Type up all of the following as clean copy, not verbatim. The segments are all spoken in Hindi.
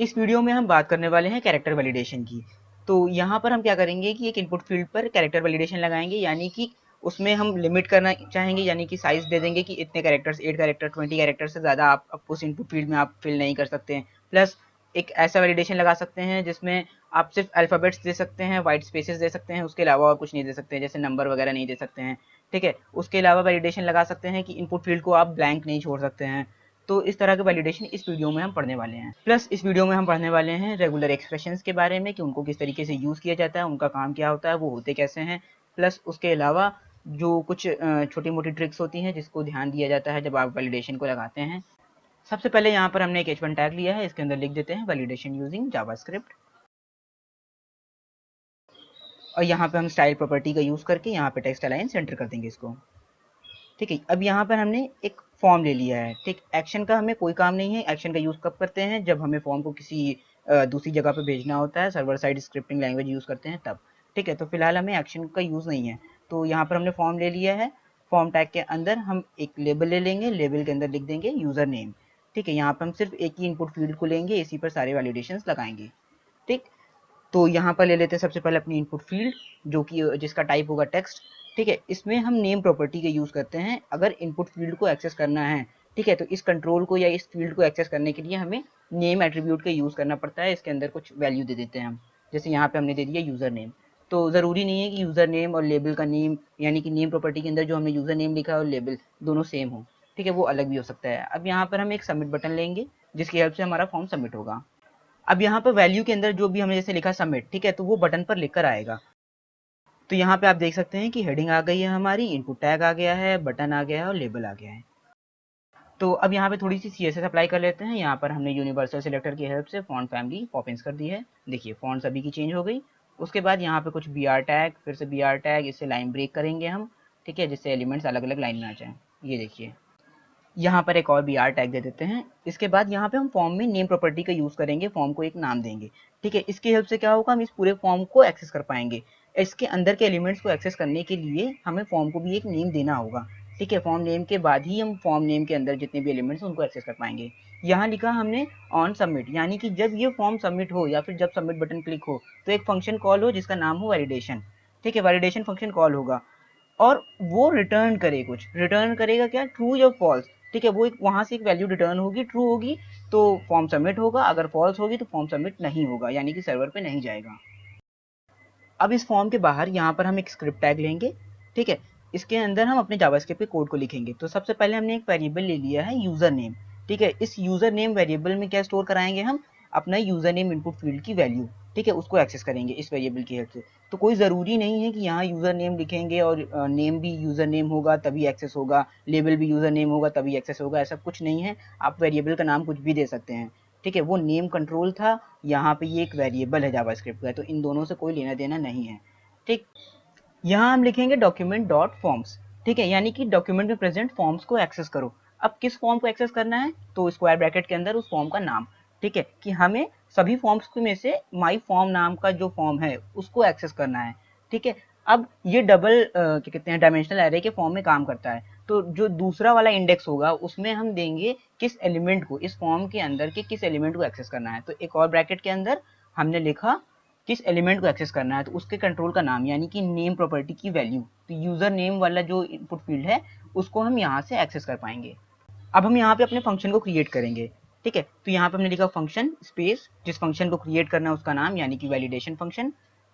इस वीडियो में हम बात करने वाले हैं कैरेक्टर वैलिडेशन की। तो यहाँ पर हम क्या करेंगे कि एक इनपुट फील्ड पर कैरेक्टर वैलिडेशन लगाएंगे, यानी कि उसमें हम लिमिट करना चाहेंगे, यानी कि साइज दे देंगे कि इतने कैरेक्टर्स, 8 कैरेक्टर, 20 कैरेक्टर से ज़्यादा आप उस इनपुट फील्ड में आप फिल नहीं कर सकते हैं। प्लस एक ऐसा वैलिडेशन लगा सकते हैं जिसमें आप सिर्फ अल्फ़ाबेट्स दे सकते हैं, वाइट स्पेसेस दे सकते हैं, उसके अलावा और कुछ नहीं दे सकते हैं, जैसे नंबर वगैरह नहीं दे सकते हैं। ठीक है, उसके अलावा वैलिडेशन लगा सकते हैं कि इनपुट फील्ड को आप ब्लैंक नहीं छोड़ सकते हैं। तो इस तरह के वैलिडेशन इस वीडियो में हम पढ़ने वाले हैं। प्लस इस वीडियो में हम पढ़ने वाले हैं रेगुलर एक्सप्रेशंस के बारे में कि उनको किस तरीके से यूज़ किया जाता है, उनका काम क्या होता है, वो होते कैसे हैं। प्लस उसके अलावा जो कुछ छोटी मोटी ट्रिक्स होती हैं जिसको ध्यान दिया जाता है जब आप वैलिडेशन को लगाते हैं। सबसे पहले यहाँ पर हमने एक h1 टैग लिया है, इसके अंदर लिख देते हैं वैलिडेशन यूजिंग जावास्क्रिप्ट, और यहाँ पे हम स्टाइल प्रॉपर्टी का यूज़ करके यहाँ पे टेक्स्ट अलाइन सेंटर कर देंगे इसको। ठीक है, अब यहाँ पर हमने एक फॉर्म ले लिया है। ठीक, एक्शन का हमें कोई काम नहीं है। एक्शन का यूज़ कब करते हैं, जब हमें फॉर्म को किसी दूसरी जगह पे भेजना होता है, server side scripting language use करते हैं तब। ठीक है, तो फिलहाल हमें एक्शन का यूज़ नहीं है। तो यहाँ पर हमने फॉर्म ले लिया है। फॉर्म टैग के अंदर हम एक लेबल ले लेंगे, लेबल के अंदर लिख देंगे यूज़र नेम। ठीक है, यहाँ पर हम सिर्फ एक ही इनपुट फील्ड को लेंगे, इसी पर सारे वैलिडेशंस लगाएंगे। ठीक, तो यहाँ पर ले लेते हैं सबसे पहले अपनी इनपुट फील्ड, जो कि जिसका टाइप होगा टेक्स्ट। ठीक है, इसमें हम नेम प्रॉपर्टी का यूज़ करते हैं अगर इनपुट फील्ड को एक्सेस करना है। ठीक है, तो इस कंट्रोल को या इस फील्ड को एक्सेस करने के लिए हमें नेम एट्रीब्यूट का यूज़ करना पड़ता है। इसके अंदर कुछ वैल्यू दे देते हैं हम, जैसे यहाँ पे हमने दे दिया यूज़र नेम। तो ज़रूरी नहीं है कि यूज़र नेम और लेबल का नेम, यानी कि नेम प्रॉपर्टी के अंदर जो हमने यूज़र नेम लिखा है और लेबल दोनों सेम हो। ठीक है, वो अलग भी हो सकता है। अब यहाँ पर हम एक सबमिट बटन लेंगे जिसकी हेल्प से हमारा फॉर्म सबमिट होगा। अब यहाँ पर वैल्यू के अंदर जो भी हमने जैसे लिखा सबमिट, ठीक है, तो वो बटन पर लिखकर आएगा। तो यहाँ पे आप देख सकते हैं कि हेडिंग आ गई है हमारी, इनपुट टैग आ गया है, बटन आ गया है और लेबल आ गया है। तो अब यहाँ पे थोड़ी सी CSS अप्लाई कर लेते हैं। यहाँ पर हमने यूनिवर्सल सिलेक्टर की हेल्प से फॉन्ट फैमिली पॉपिंस कर दी है। देखिए फॉन्ट सभी की चेंज हो गई। उसके बाद यहाँ पे कुछ BR टैग, फिर से BR टैग, इससे लाइन ब्रेक करेंगे हम। ठीक है, जिससे एलिमेंट्स अलग अलग लाइन में आ जाएं। ये देखिए, यहाँ पर एक और BR टैग दे देते हैं। इसके बाद यहाँ पे हम फॉर्म में नेम प्रॉपर्टी का यूज़ करेंगे, फॉर्म को एक नाम देंगे। ठीक है, इसकी हेल्प से क्या होगा, हम इस पूरे फॉर्म को एक्सेस कर पाएंगे। इसके अंदर के एलिमेंट्स को एक्सेस करने के लिए हमें फॉर्म को भी एक नेम देना होगा। ठीक है, फॉर्म नेम के बाद ही हम फॉर्म नेम के अंदर जितने भी एलिमेंट्स हैं उनको एक्सेस कर पाएंगे। यहाँ लिखा हमने ऑन सबमिट, यानी कि जब ये फॉर्म सबमिट हो या फिर जब सबमिट बटन क्लिक हो तो एक फंक्शन कॉल हो जिसका नाम हो वैलिडेशन। ठीक है, वैलिडेशन फंक्शन कॉल होगा और वो रिटर्न करे, कुछ रिटर्न करेगा, क्या, ट्रू या फॉल्स। ठीक है, वो एक वहां से एक वैल्यू रिटर्न होगी, ट्रू होगी तो फॉर्म सबमिट होगा, अगर फॉल्स होगी तो फॉर्म सबमिट नहीं होगा, यानी कि सर्वर पे नहीं जाएगा। अब इस फॉर्म के बाहर यहाँ पर हम एक स्क्रिप्ट टैग लेंगे। ठीक है, इसके अंदर हम अपने जावास्क्रिप्ट के कोड को लिखेंगे। तो सबसे पहले हमने एक वेरिएबल ले लिया है यूजर नेम। ठीक है, इस यूजर नेम वेरिएबल में क्या स्टोर कराएंगे, हम अपना यूजर नेम इनपुट फील्ड की वैल्यू। ठीक है, उसको एक्सेस करेंगे इस वेरिएबल की हेल्प से। तो कोई ज़रूरी नहीं है कि यहाँ यूज़र नेम लिखेंगे और नेम भी यूज़र नेम होगा तभी एक्सेस होगा, लेबल भी यूज़र नेम होगा तभी एक्सेस होगा, ऐसा कुछ नहीं है। आप वेरिएबल का नाम कुछ भी दे सकते हैं। ठीक है, वो नेम कंट्रोल था, यहाँ पे ये एक वेरिएबल है जावास्क्रिप्ट का, तो इन दोनों से कोई लेना देना नहीं है। ठीक, यहाँ हम लिखेंगे डॉक्यूमेंट डॉट फॉर्म्स। ठीक है, यानी कि डॉक्यूमेंट में प्रेजेंट फॉर्म्स को एक्सेस करो। अब किस फॉर्म को एक्सेस करना है, तो स्क्वायर ब्रैकेट के अंदर उस फॉर्म का नाम। ठीक है, कि हमें सभी फॉर्म्स में से माई फॉर्म नाम का जो फॉर्म है उसको एक्सेस करना है। ठीक है, अब ये डबल क्या कहते हैं, डायमेंशनल एरे के फॉर्म में काम करता है। तो जो दूसरा वाला इंडेक्स होगा उसमें हम देंगे किस एलिमेंट को, इस फॉर्म के अंदर के किस एलिमेंट को एक्सेस करना है। तो एक और ब्रैकेट के अंदर हमने लिखा किस एलिमेंट को एक्सेस करना है, तो उसके कंट्रोल का नाम, यानी कि नेम प्रॉपर्टी की वैल्यू। तो यूजर नेम वाला जो इनपुट फील्ड है उसको हम यहाँ से एक्सेस कर पाएंगे। अब हम यहाँ पे अपने फंक्शन को क्रिएट करेंगे। ठीक है, तो यहाँ पे हमने लिखा फंक्शन स्पेस, जिस फंक्शन को क्रिएट करना है उसका नाम, यानी कि वैलिडेशन फंक्शन।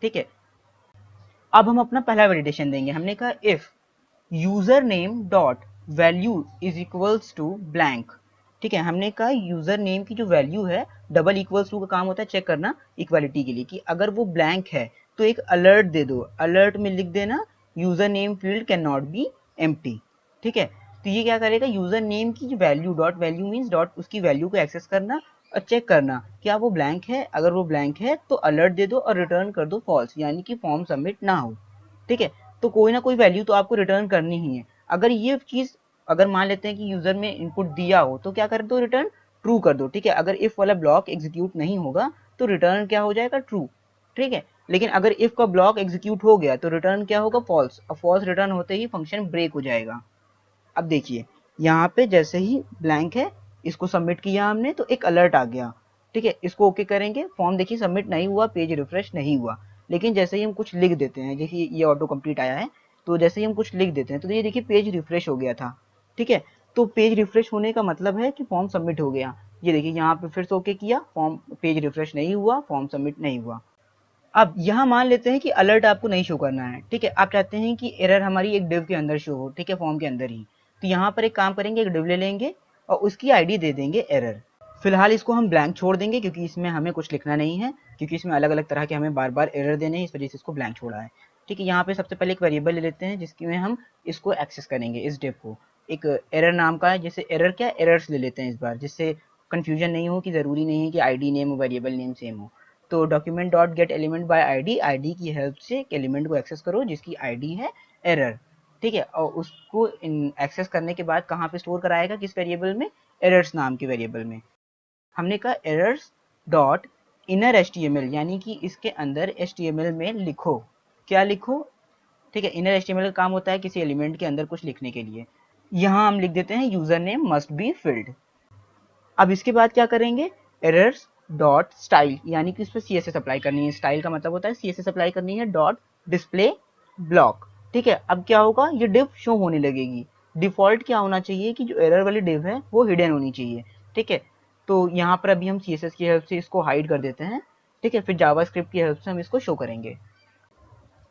ठीक है, अब हम अपना पहला वैलिडेशन देंगे। हमने कहा if user name dot value is equals to blank. ठीक है, हमने कहा यूजर नेम की जो वैल्यू है, डबल इक्वल्स टू का काम होता है चेक करना इक्वालिटी के लिए, कि अगर वो ब्लैंक है तो एक अलर्ट दे दो, अलर्ट में लिख देना user name field can not be empty. ठीक है, तो ये क्या करेगा, यूजर नेम की value, dot value means dot उसकी वैल्यू को एक्सेस करना और चेक करना क्या वो ब्लैंक है। अगर वो ब्लैंक है तो अलर्ट दे दो और रिटर्न कर दो फॉल्स, यानी कि फॉर्म सबमिट ना हो। ठीक है, तो कोई ना कोई वैल्यू तो आपको रिटर्न करनी ही है। अगर ये चीज, अगर मान लेते हैं कि यूजर में इनपुट दिया हो तो क्या कर दो, रिटर्न ट्रू कर दो। ठीक है, अगर इफ वाला ब्लॉक एग्जीक्यूट नहीं होगा तो रिटर्न क्या हो जाएगा, ट्रू। ठीक है, लेकिन अगर इफ का ब्लॉक एग्जीक्यूट हो गया तो रिटर्न क्या होगा, फॉल्स। और फॉल्स रिटर्न होते ही फंक्शन ब्रेक हो जाएगा। अब देखिए यहाँ पे जैसे ही ब्लैंक है, इसको सबमिट किया हमने तो एक अलर्ट आ गया। ठीक है, इसको ओके करेंगे, फॉर्म देखिए सबमिट नहीं हुआ, पेज रिफ्रेश नहीं हुआ। लेकिन जैसे ही हम कुछ लिख देते हैं, देखिए ये ऑटो कंप्लीट आया है, तो जैसे ही हम कुछ लिख देते हैं तो ये देखिए पेज रिफ्रेश हो गया था। ठीक है, तो पेज रिफ्रेश होने का मतलब है कि फॉर्म सबमिट हो गया। ये देखिए यहाँ पे फिर से ओके किया, फॉर्म पेज रिफ्रेश नहीं हुआ, फॉर्म सबमिट नहीं हुआ। अब यहाँ मान लेते हैं कि अलर्ट आपको नहीं शो करना है। ठीक है, आप चाहते हैं कि एरर हमारी एक डिव के अंदर शो हो, ठीक है, फॉर्म के अंदर ही। तो यहाँ पर एक काम करेंगे, एक डिव ले लेंगे और उसकी आईडी दे देंगे एरर। फिलहाल इसको हम ब्लैंक छोड़ देंगे क्योंकि इसमें हमें कुछ लिखना नहीं है, क्योंकि इसमें अलग अलग तरह के हमें बार बार एरर देने हैं, इस वजह से इसको ब्लैंक छोड़ा है। ठीक है, यहाँ पे सबसे पहले एक वेरिएबल ले लेते हैं जिसकी में हम इसको एक्सेस करेंगे, इस डिव को। एक एरर नाम का है, जैसे एरर क्या, एरर्स ले लेते हैं इस बार, जिससे कंफ्यूजन नहीं हो कि जरूरी नहीं है कि आईडी नेम और वेरिएबल नेम सेम हो। तो document dot gate element by ID, ID की हेल्प से एक एलिमेंट को एक्सेस करो जिसकी आईडी है एरर। ठीक है, और उसको एक्सेस करने के बाद कहाँ पे स्टोर कराएगा, किस वेरिएबल में, एरर्स नाम के वेरिएबल में। हमने कहा एरर्स डॉट इनर एचटीएमएल, यानी कि इसके अंदर एचटीएमएल में लिखो। क्या लिखो, ठीक है, इनर एचटीएमएल का काम होता है किसी एलिमेंट के अंदर कुछ लिखने के लिए। यहाँ हम लिख देते हैं user name must be filled. अब इसके बाद क्या करेंगे, एरर्स डॉट स्टाइल, यानी कि इस पर सीएसएस अप्लाई करनी है। स्टाइल का मतलब होता है सीएसएस अप्लाई करनी है, डॉट डिस्प्ले ब्लॉक। ठीक है, अब क्या होगा, ये डिव शो होने लगेगी। डिफॉल्ट क्या होना चाहिए कि जो एरर वाली डिव है वो हिडन होनी चाहिए। ठीक है, तो यहाँ पर अभी हम सीएसएस की हेल्प से इसको हाइड कर देते हैं। ठीक है, फिर जावास्क्रिप्ट की हेल्प से हम इसको शो करेंगे।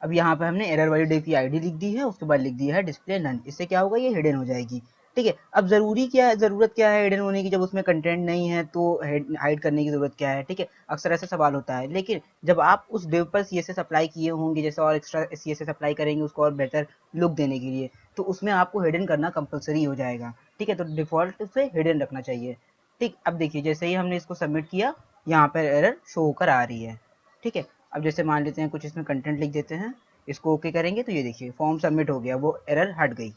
अब यहाँ पे हमने एरर वाली डिव की आईडी लिख दी है, उसके बाद लिख दिया है डिस्प्ले नन। इससे क्या होगा, ये हिडन हो जाएगी। ठीक है, अब जरूरत क्या है हिडन होने की, जब उसमें कंटेंट नहीं है तो हाइड करने की जरूरत क्या है। ठीक है, अक्सर ऐसा सवाल होता है। लेकिन जब आप उस डिव पर सीएसएस अप्लाई किए होंगे, जैसे और एक्स्ट्रा सीएसएस अप्लाई करेंगे उसको और बेहतर लुक देने के लिए, तो उसमें आपको हिडन करना कंपलसरी हो जाएगा। ठीक है, तो डिफॉल्ट से हिडन रखना चाहिए। ठीक, अब देखिए जैसे ही हमने इसको सबमिट किया, यहाँ पर एरर शो होकर आ रही है। ठीक है, अब जैसे मान लेते हैं कुछ इसमें कंटेंट लिख देते हैं, इसको ओके करेंगे तो ये देखिए फॉर्म सबमिट हो गया, वो एरर हट गई।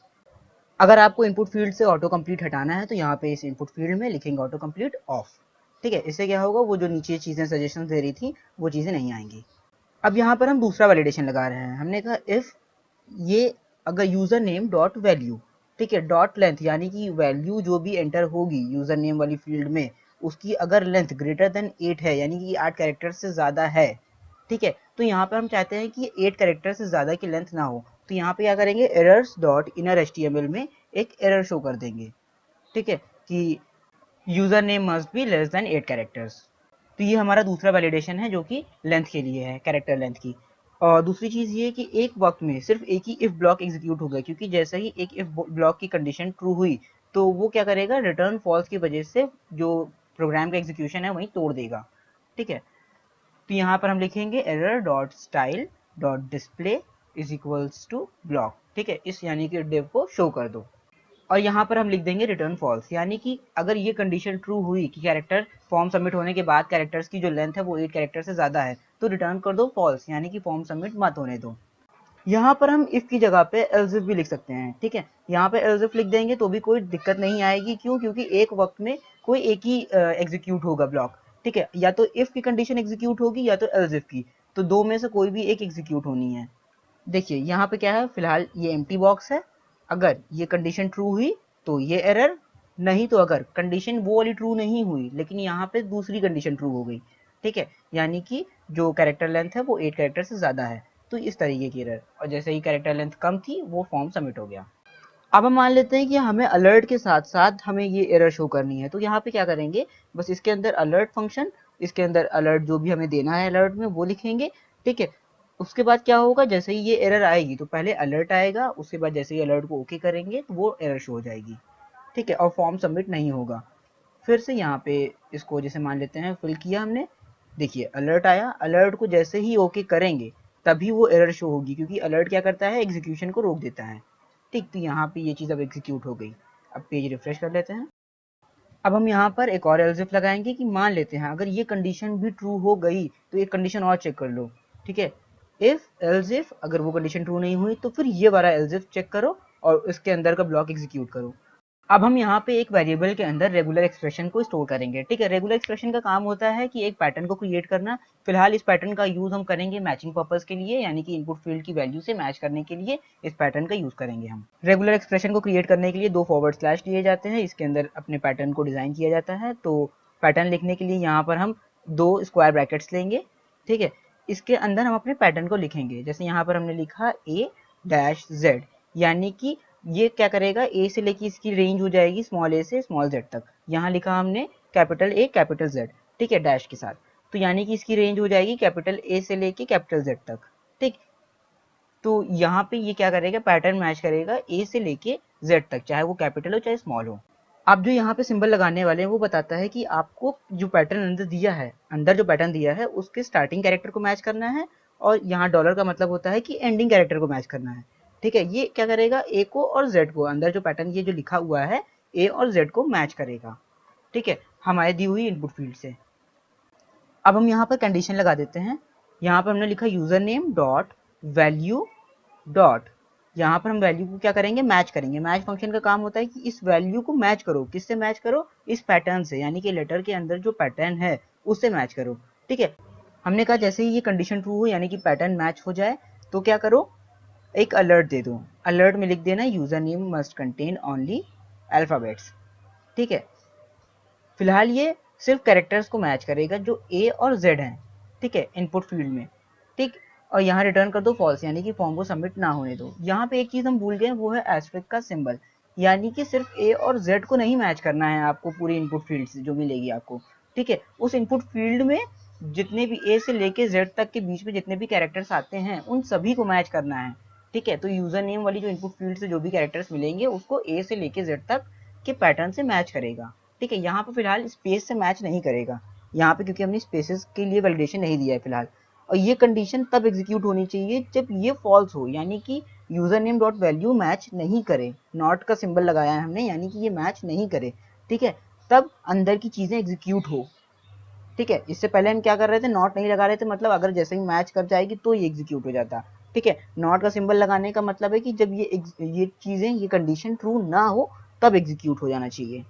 अगर आपको इनपुट फील्ड से ऑटो कंप्लीट हटाना है तो यहाँ पे इस इनपुट फील्ड में लिखेंगे ऑटो कंप्लीट ऑफ। ठीक है, इससे क्या होगा, वो जो नीचे चीजें सजेशन दे रही थी वो चीजें नहीं आएंगी। अब यहाँ पर हम दूसरा वैलिडेशन लगा रहे हैं। हमने कहा इफ ये अगर यूजर नेम डॉट वैल्यू, ठीक है, डॉट लेंथ, यानी कि वैल्यू जो भी एंटर होगी यूजर नेम वाली फील्ड में, उसकी अगर लेंथ ग्रेटर देन 8 है, यानी कि 8 कैरेक्टर से ज्यादा है। ठीक है, तो यहाँ पर हम चाहते हैं कि 8 कैरेक्टर से ज्यादा की लेंथ ना हो, तो यहाँ पे क्या करेंगे, एरर्स डॉट इनर एचटीएमएल में एक एरर शो कर देंगे। ठीक है, कि user name must be less than 8 characters. तो ये हमारा दूसरा वैलिडेशन है जो कि लेंथ के लिए है, कैरेक्टर लेंथ की। और दूसरी चीज ये कि एक वक्त में सिर्फ एक ही इफ ब्लॉक एग्जीक्यूट होगा, क्योंकि जैसे ही एक इफ ब्लॉक की कंडीशन ट्रू हुई तो वो क्या करेगा, रिटर्न फॉल्स की वजह से जो प्रोग्राम का एग्जीक्यूशन है वहीं तोड़ देगा। ठीक है, तो यहाँ पर हम लिखेंगे error dot style dot display is equals to block. ठीक है, इस यानी कि डिव को शो कर दो। और यहाँ पर हम लिख देंगे रिटर्न फॉल्स, यानी कि अगर ये कंडीशन ट्रू हुई कि कैरेक्टर फॉर्म सबमिट होने के बाद कैरेक्टर्स की जो लेंथ है वो 8 कैरेक्टर से ज्यादा है, तो रिटर्न कर दो फॉल्स, यानी कि फॉर्म सबमिट मत होने दो। यहाँ पर हम इफ की जगह पे एल्स इफ भी लिख सकते हैं। ठीक है, यहाँ पे एल्स इफ लिख देंगे तो भी कोई दिक्कत नहीं आएगी। क्यों, क्योंकि एक वक्त में कोई एक ही एग्जीक्यूट होगा ब्लॉक। ठीक है, या तो इफ की कंडीशन एग्जीक्यूट होगी या तो एल्स इफ की, तो दो में से कोई भी एक एग्जीक्यूट होनी है। देखिए यहाँ पे क्या है, फिलहाल ये एम्प्टी बॉक्स है। अगर ये कंडीशन ट्रू हुई तो ये एरर, नहीं तो अगर कंडीशन वो वाली ट्रू नहीं हुई लेकिन यहाँ पे दूसरी कंडीशन ट्रू हो गई, ठीक है, यानी कि जो कैरेक्टर लेंथ है वो 8 कैरेक्टर से ज्यादा है, तो इस तरीके की एरर। और जैसे ही कैरेक्टर लेंथ कम थी वो फॉर्म सबमिट हो गया। अब हम मान लेते हैं कि हमें अलर्ट के साथ साथ हमें ये एरर शो करनी है, तो यहाँ पे क्या करेंगे, बस इसके अंदर अलर्ट फंक्शन, इसके अंदर अलर्ट जो भी हमें देना है अलर्ट में वो लिखेंगे। ठीक है, उसके बाद क्या होगा, जैसे ही ये एरर आएगी तो पहले अलर्ट आएगा, उसके बाद जैसे ही अलर्ट को ओके करेंगे तो वो एरर शो हो जाएगी। ठीक है, और फॉर्म सबमिट नहीं होगा। फिर से यहाँ पे इसको जैसे मान लेते हैं फिल किया हमने, देखिए अलर्ट आया, अलर्ट को जैसे ही ओके करेंगे तभी वो एरर शो होगी, क्योंकि अलर्ट क्या करता है, एग्जीक्यूशन को रोक देता है। ठीक, तो यहाँ पे ये चीज़ अब एग्जीक्यूट हो गई। अब पेज रिफ्रेश कर लेते हैं। अब हम यहाँ पर एक और एल्स इफ लगाएंगे कि मान लेते हैं अगर ये कंडीशन भी ट्रू हो गई तो एक कंडीशन और चेक कर लो। ठीक है, इफ एल्स इफ अगर वो कंडीशन ट्रू नहीं हुई तो फिर ये वाला एल्स इफ चेक करो और इसके अंदर का ब्लॉक एग्जीक्यूट करो। अब हम यहाँ पे एक वेरिएबल के अंदर रेगुलर एक्सप्रेशन को स्टोर करेंगे। ठीक है, रेगुलर एक्सप्रेशन का काम होता है कि एक पैटर्न को क्रिएट करना। फिलहाल इस पैटर्न का यूज हम करेंगे मैचिंग पर्पस के लिए, यानी कि इनपुट फील्ड की वैल्यू से मैच करने के लिए इस पैटर्न का यूज करेंगे हम। रेगुलर एक्सप्रेशन को क्रिएट करने के लिए 2 फॉरवर्ड स्लैश दिए जाते हैं, इसके अंदर अपने पैटर्न को डिजाइन किया जाता है। तो पैटर्न लिखने के लिए यहाँ पर हम 2 स्क्वायर ब्रैकेट्स लेंगे, ठीक है। इसके अंदर हम अपने पैटर्न को लिखेंगे। जैसे यहाँ पर हमने लिखा A-Z, यानी कि ये क्या करेगा, ए से लेके इसकी रेंज हो जाएगी स्मॉल ए से स्मॉल जेड तक। यहाँ लिखा हमने कैपिटल ए कैपिटल जेड, ठीक है, डैश के साथ। तो यानी कि इसकी रेंज हो जाएगी कैपिटल ए से लेके कैपिटल जेड तक, ठीक। तो यहाँ पे ये क्या करेगा, पैटर्न मैच करेगा ए से लेके जेड तक, चाहे वो कैपिटल हो चाहे स्मॉल हो। आप जो यहाँ पे सिंबल लगाने वाले हैं वो बताता है कि आपको जो पैटर्न अंदर दिया है, अंदर जो पैटर्न दिया है उसके स्टार्टिंग कैरेक्टर को मैच करना है, और यहाँ डॉलर का मतलब होता है कि एंडिंग कैरेक्टर को मैच करना है, ठीक है। ये क्या करेगा, ए को और जेड को, अंदर जो पैटर्न ये जो लिखा हुआ है ए और जेड को मैच करेगा, ठीक है, हमारी दी हुई इनपुट फील्ड से। अब हम यहाँ पर कंडीशन लगा देते हैं। यहाँ पर हमने लिखा user name dot value dot, यहाँ पर हम वैल्यू को क्या करेंगे, मैच करेंगे। मैच फंक्शन का काम होता है कि इस वैल्यू को मैच करो, किससे मैच करो, इस पैटर्न से, यानी कि लेटर के अंदर जो पैटर्न है उससे मैच करो, ठीक है। हमने कहा जैसे ही ये कंडीशन ट्रू हो यानी कि पैटर्न मैच हो जाए तो क्या करो, एक अलर्ट दे दो। अलर्ट में लिख देना user name must contain only alphabets, ठीक है। फिलहाल ये सिर्फ कैरेक्टर्स को मैच करेगा जो ए और जेड हैं, ठीक है, इनपुट फील्ड में, ठीक। और यहाँ रिटर्न कर दो फॉल्स, यानी कि फॉर्म को सबमिट ना होने दो। यहाँ पे एक चीज हम भूल गए, वो है एस्टेरिस्क का सिंबल, यानी कि सिर्फ ए और जेड को नहीं मैच करना है आपको पूरी इनपुट फील्ड से जो मिलेगी आपको, ठीक है। उस इनपुट फील्ड में जितने भी ए से लेके जेड तक के बीच में जितने भी कैरेक्टर्स आते हैं उन सभी को मैच करना है, ठीक है। तो यूजर नेम वाली जो इनपुट फील्ड से जो भी कैरेक्टर्स मिलेंगे उसको ए से लेके जेड तक के पैटर्न से मैच करेगा, ठीक है। यहाँ पे फिलहाल स्पेस से मैच नहीं करेगा यहाँ पे, क्योंकि हमने स्पेसेस के लिए वैलिडेशन नहीं दिया है फिलहाल। और ये कंडीशन तब एग्जीक्यूट होनी चाहिए जब ये फॉल्स हो, यानी कि user name dot value match नहीं करे, नॉट का सिंबल लगाया है हमने, यानी कि ये मैच नहीं करे, ठीक है, तब अंदर की चीजें एग्जीक्यूट हो, ठीक है। इससे पहले हम क्या कर रहे थे, नॉट नहीं लगा रहे थे, मतलब अगर जैसे ही मैच कर जाएगी तो ये एग्जीक्यूट हो जाता, ठीक है। नॉट का सिंबल लगाने का मतलब है कि जब ये चीजें, ये कंडीशन ट्रू ना हो तब एग्जीक्यूट हो जाना चाहिए,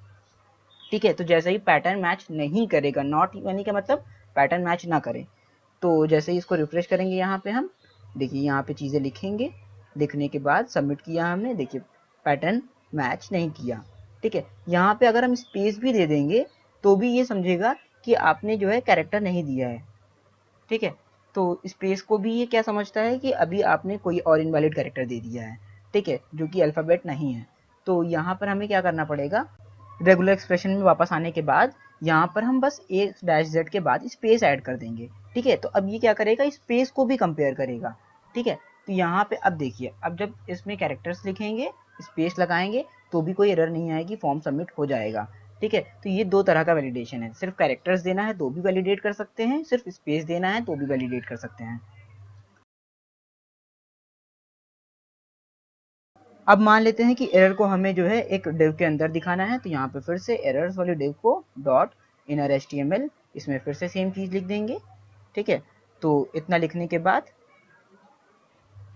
ठीक है। तो जैसे ही पैटर्न मैच नहीं करेगा, नॉट यानी का मतलब पैटर्न मैच ना करे, तो जैसे ही इसको रिफ्रेश करेंगे यहाँ पे हम, देखिए यहाँ पे चीज़ें लिखेंगे, लिखने के बाद सबमिट किया हमने, देखिए पैटर्न मैच नहीं किया, ठीक है। यहाँ पे अगर हम स्पेस भी दे देंगे तो भी ये समझेगा कि आपने जो है कैरेक्टर नहीं दिया है, ठीक है। तो स्पेस को भी ये क्या समझता है कि अभी आपने कोई और इनवैलिड कैरेक्टर दे दिया है, ठीक है, जो कि अल्फ़ाबेट नहीं है। तो यहाँ पर हमें क्या करना पड़ेगा, रेगुलर एक्सप्रेशन में वापस आने के बाद यहाँ पर हम बस ए डैश जेड के बाद स्पेस ऐड कर देंगे, ठीक है। तो अब ये क्या करेगा, स्पेस को भी कंपेयर करेगा, ठीक है। तो यहाँ पे अब देखिए, अब जब इसमें कैरेक्टर्स लिखेंगे, स्पेस लगाएंगे, तो भी कोई एरर नहीं आएगी, फॉर्म सबमिट हो जाएगा, ठीक है। तो ये दो तरह का वैलिडेशन है, सिर्फ कैरेक्टर्स देना है तो भी वैलिडेट कर सकते हैं, सिर्फ स्पेस देना है तो भी वैलिडेट कर सकते हैं। अब मान लेते हैं कि एरर को हमें जो है एक डिव के अंदर दिखाना है, तो यहाँ पे फिर से एरर्स वाली div co dot inner HTML, इसमें फिर से सेम चीज़ लिख देंगे, ठीक है। तो इतना लिखने के बाद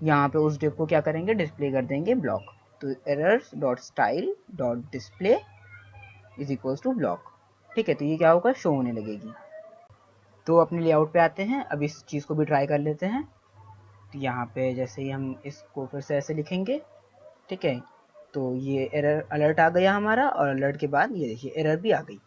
यहाँ पे उस डिव को क्या करेंगे, डिस्प्ले कर देंगे ब्लॉक। तो errors dot style dot display is equals to block, ठीक है। तो ये क्या होगा, शो होने लगेगी। तो अपने लेआउट पे आते हैं, अब इस चीज़ को भी ट्राई कर लेते हैं। तो यहाँ पे जैसे ही हम इसको फिर से ऐसे लिखेंगे, ठीक है, तो ये एरर अलर्ट आ गया हमारा, और अलर्ट के बाद ये देखिए एरर भी आ गई,